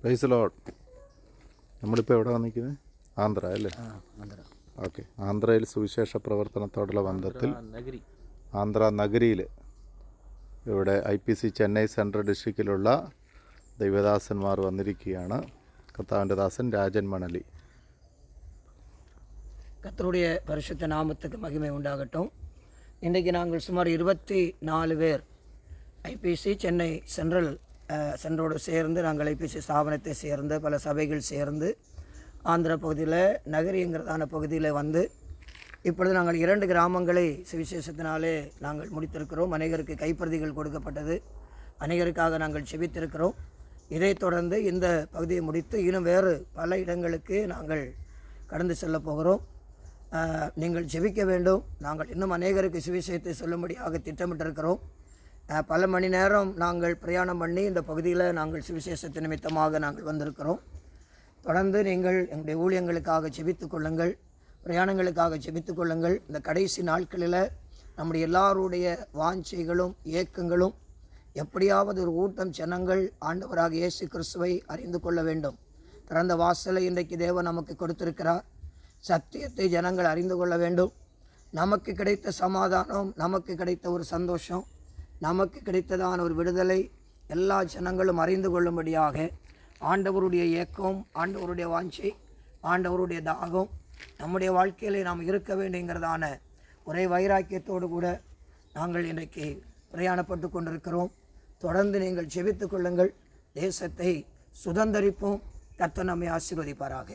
Praise Lord. നമ്മളിപ്പോൾ എവിടെ വന്നിരിക്കുന്നത്? ആന്ധ്ര അല്ലേ? ഓക്കെ. ആന്ധ്രയിൽ സുവിശേഷ പ്രവർത്തനത്തോടുള്ള ബന്ധത്തിൽ ആന്ധ്ര നഗരിയിൽ ഇവിടെ IPC ചെന്നൈ സെൻട്രൽ ഡിസ്ട്രിക്റ്റിലുള്ള ദൈവദാസന്മാർ വന്നിരിക്കുകയാണ്. കർത്താവിൻ്റെ ദാസൻ രാജൻ മണലി. கர்த்தருடைய பரிசுத்த நாமத்துக்கு மகிமை உண்டாகட்டும். இன்றைக்கு நாங்கள் சுமார் 24 பேர் IPC சென்னை சென்ட்ரோடு சேர்ந்து நாங்கள் IPC ஸ்தாபனத்தை சேர்ந்து பல சபைகள் சேர்ந்து ஆந்திர பகுதியில் நகரிங்கிறதான பகுதியில் வந்து இப்பொழுது நாங்கள் 2 கிராமங்களை சுவிசேஷத்தினாலே நாங்கள் முடித்திருக்கிறோம். அநேகருக்கு கைப்பிரதிகள் கொடுக்கப்பட்டது. அநேகருக்காக நாங்கள் செபித்திருக்கிறோம். இதைத் தொடர்ந்து இந்த பகுதியை முடித்து இன்னும் வேறு பல இடங்களுக்கு நாங்கள் கடந்து செல்ல போகிறோம். நீங்கள் ஜெபிக்க வேண்டும். நாங்கள் இன்னும் அநேகருக்கு சுவிசேஷத்தை சொல்லும்படியாக திட்டமிட்டிருக்கிறோம். பல மணி நேரம் நாங்கள் பிரயாணம் பண்ணி இந்த பகுதியில் நாங்கள் சுவிசேஷத்து நிமித்தமாக நாங்கள் வந்திருக்கிறோம். தொடர்ந்து நீங்கள் எங்களுடைய ஊழியங்களுக்காக ஜெபித்து கொள்ளுங்கள், பிரயாணங்களுக்காக ஜெபித்து கொள்ளுங்கள். இந்த கடைசி நாட்களில் நம்முடைய எல்லாருடைய வாஞ்சைகளும் ஏக்கங்களும் எப்படியாவது ஒரு கூட்டம் ஜனங்கள் ஆண்டவராக இயேசு கிறிஸ்துவை அறிந்து கொள்ள வேண்டும். திறந்த வாசலை இன்றைக்கு தேவன் நமக்கு கொடுத்திருக்கிறார். சத்தியத்தை ஜனங்கள் அறிந்து கொள்ள வேண்டும். நமக்கு கிடைத்த சமாதானம், நமக்கு கிடைத்த ஒரு சந்தோஷம், நமக்கு கிடைத்ததான ஒரு விடுதலை எல்லா ஜனங்களும் அறிந்து கொள்ளும்படியாக ஆண்டவருடைய ஏக்கம், ஆண்டவருடைய வாஞ்சை, ஆண்டவருடைய தாகம் நம்முடைய வாழ்க்கையில் நாம் இருக்க வேண்டுங்கிறதான ஒரே வைராக்கியத்தோடு கூட நாங்கள் இன்றைக்கு பிரயாணப்பட்டு கொண்டிருக்கிறோம். தொடர்ந்து நீங்கள் ஜெபித்து கொள்ளுங்கள். தேசத்தை சுதந்தரிப்போம். கர்த்தர் நம்மை ஆசீர்வதிப்பாராக.